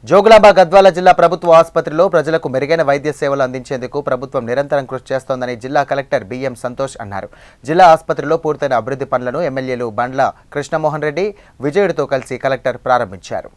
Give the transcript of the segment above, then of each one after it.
జోగులాంబ గద్వాల జిల్లా ప్రభుత్వ ఆసుపత్రిలో ప్రజలకు మెరుగైన వైద్య సేవలు అందించేందుకు ప్రభుత్వం నిరంతరం కృషి చేస్తోందని జిల్లా కలెక్టర్ బిఎం సంతోష్ అన్నారు. జిల్లా ఆసుపత్రిలో పూర్తయిన అభివృద్ధి పనులను ఎమ్మెల్యేలు బండ్ల కృష్ణమోహన్ రెడ్డి, విజయుడితో కలిసి కలెక్టర్ ప్రారంభించారు.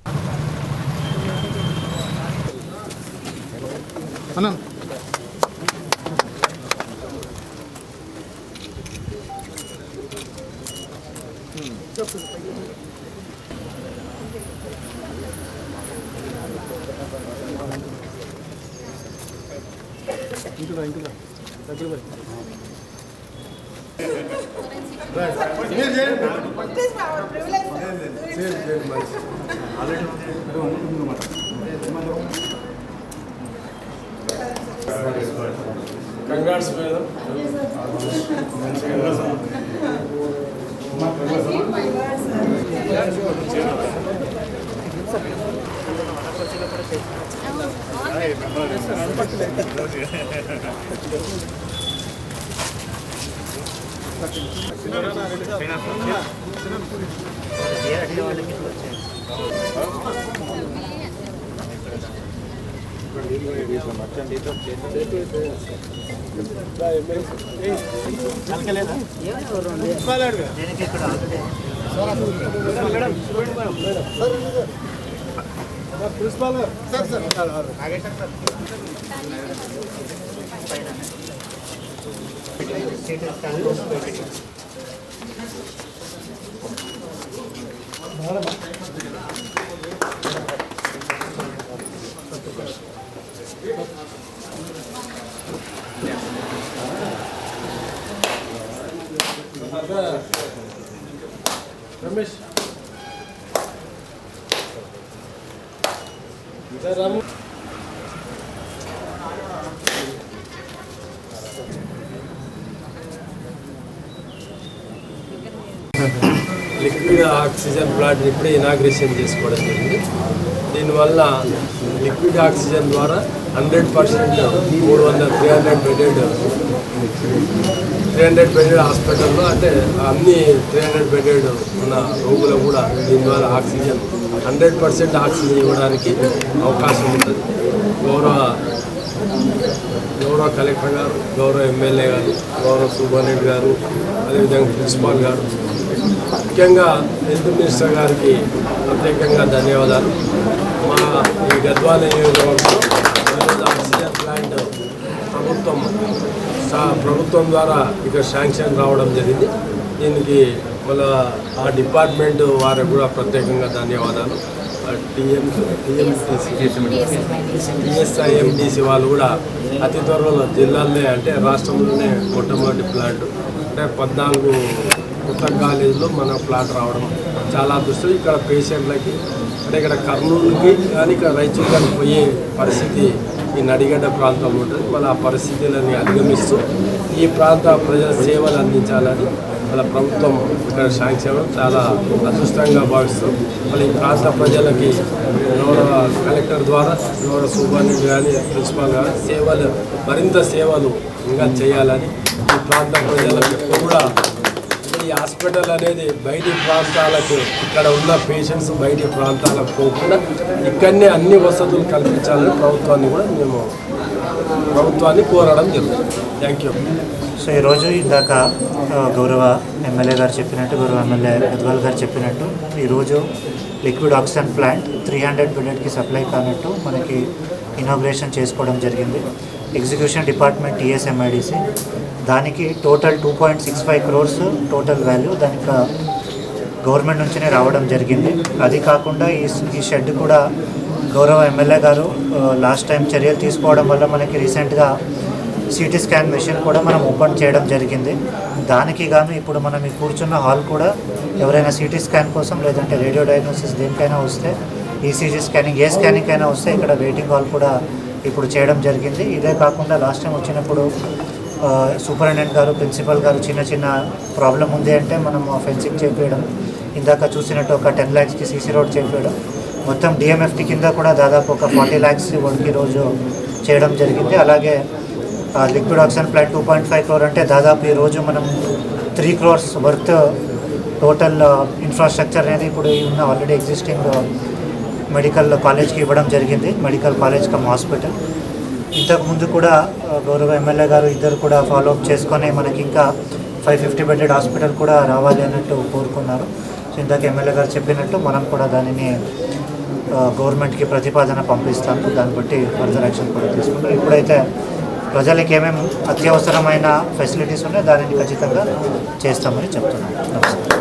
Congrats, madam. Ramesh. Ramu. Liquid oxygen plant ఇప్పుడే ఇనాగ్రేషన్ చేసుకోవడం జరిగింది. దీనివల్ల లిక్విడ్ ఆక్సిజన్ ద్వారా 100% 300 బెడెడ్ హాస్పిటల్లో అంటే అన్ని 300 బెడెడ్ ఉన్న రోగులు కూడా దీని ద్వారా ఆక్సిజన్ 100% ఆక్సిజన్ ఇవ్వడానికి అవకాశం ఉంటుంది. గౌరవ కలెక్టర్ గారు, గౌరవ ఎమ్మెల్యే గారు, గౌరవ సుబ్బారెడ్డి గారు, అదేవిధంగా ప్రిన్సిపాల్ గారు, ముఖ్యంగా హెల్త్ మినిస్టర్ గారికి ప్రత్యేకంగా ధన్యవాదాలు. మా ఈ గద్వాల నియోజకవర్గంలో ఆక్సిజన్ ప్లాంట్ ప్రభుత్వం ద్వారా ఇక్కడ శాంక్షన్ రావడం జరిగింది. దీనికి వాళ్ళ ఆ డిపార్ట్మెంట్ వారికి కూడా ప్రత్యేకంగా ధన్యవాదాలు. టీఎస్ఐఎండిసి వాళ్ళు కూడా అతి త్వరలో జిల్లాలోనే అంటే రాష్ట్రంలోనే మొట్టమొదటి ప్లాంట్ అంటే 14 కొత్త కాలేజీలో మన ప్లాట్ రావడం చాలా అదృష్టం. ఇక్కడ పేషెంట్లకి అంటే ఇక్కడ కర్నూలుకి కానీ ఇక్కడ రైతులు కానీ పోయే పరిస్థితి ఈ నడిగడ్డ ప్రాంతంలో ఉంటుంది. మన ఆ పరిస్థితులని అధిగమిస్తూ ఈ ప్రాంత ప్రజల సేవలు అందించాలని మన ప్రభుత్వం ఇక్కడ శాంక్షన్ చాలా అదృష్టంగా భావిస్తాం. మళ్ళీ ఈ ప్రాంత ప్రజలకి గౌరవ కలెక్టర్ ద్వారా గౌరవ సుబ్బారెడ్డి కానీ ప్రిన్సిపాల్ కానీ మరింత సేవలు ఇంకా చేయాలని ఈ ప్రాంత ప్రజలకు కూడా ఈ హాస్పిటల్ అనేది బయటి ప్రాంతాలకు ఇక్కడ ఉన్న పేషెంట్స్ బయటి ప్రాంతాలకు పోకుండా ఇక్కడనే అన్ని వసతులు కల్పించాలని ప్రభుత్వాన్ని కోరడం జరుగుతుంది. Thank you. సో ఈరోజు ఇందాక గౌరవ ఎమ్మెల్యే గారు చెప్పినట్టు, గౌరవ ఎమ్మెల్యే గద్వాల్ గారు చెప్పినట్టు ఈరోజు లిక్విడ్ ఆక్సిజన్ ప్లాంట్ 300 బెడెడ్కి సప్లై కానట్టు మనకి ఇనాగ్రేషన్ చేసుకోవడం జరిగింది. ఎగ్జిక్యూషన్ డిపార్ట్మెంట్ టీఎస్ఎంఐడిసి దానికి టోటల్ 2.65 crores టోటల్ వాల్యూ దానికి గవర్నమెంట్ నుంచినే రావడం జరిగింది. అది కాకుండా ఈ షెడ్ కూడా గౌరవ ఎమ్మెల్యే గారు లాస్ట్ టైం చర్యలు తీసుకోవడం వల్ల మనకి రీసెంట్గా సిటీ స్కాన్ మెషిన్ కూడా మనం ఓపెన్ చేయడం జరిగింది. దానికి గాను ఇప్పుడు మనం ఈ కూర్చున్న హాల్ కూడా ఎవరైనా సిటీ స్కాన్ కోసం లేదంటే రేడియో డయాగ్నోసిస్ దేనికైనా వస్తే, ఈసీజీ స్కానింగ్ ఏ స్కానింగ్ అయినా వస్తే ఇక్కడ వెయిటింగ్ హాల్ కూడా ఇప్పుడు చేయడం జరిగింది. ఇదే కాకుండా లాస్ట్ టైం వచ్చినప్పుడు సూపరింటెండెంట్ గారు, ప్రిన్సిపల్ గారు చిన్న ప్రాబ్లం ఉంది అంటే మనం ఫెన్సింగ్ చేయించడం, ఇందాక చూసినట్టు ఒక 10 lakhsకి సీసీ రోడ్ చేయించడం, మొత్తం డిఎంఎఫ్టీ కింద కూడా దాదాపు ఒక 40 lakhs వరకు రోజు చేయడం జరిగింది. అలాగే లిక్విడ్ ఆక్సిజన్ ప్లాంట్ 2.5 crore అంటే దాదాపు ఈరోజు మనం 3 crores వర్త్ టోటల్ ఇన్ఫ్రాస్ట్రక్చర్ అనేది ఇప్పుడు ఉన్న ఆల్రెడీ ఎగ్జిస్టింగ్ మెడికల్ కాలేజ్కి ఇవ్వడం జరిగింది, మెడికల్ కాలేజ్ కమ్ హాస్పిటల్. ఇంతకుముందు కూడా గౌరవ ఎమ్మెల్యే గారు ఇద్దరు కూడా ఫాలోఅప్ చేసుకొని మనకి ఇంకా 550 బెడెడ్ హాస్పిటల్ కూడా రావాలి అన్నట్టు కోరుకున్నారు. సో ఇందాక ఎమ్మెల్యే గారు చెప్పినట్టు మనం కూడా దానిని గవర్నమెంట్కి ప్రతిపాదన పంపిస్తాము, దాన్ని బట్టి ఫర్దర్ యాక్షన్ కూడా తీసుకుంటాం. ఇప్పుడైతే ప్రజలకు ఏమేమి అత్యవసరమైన ఫెసిలిటీస్ ఉన్నాయో దానిని ఖచ్చితంగా చేస్తామని చెప్తున్నాం. నమస్తే.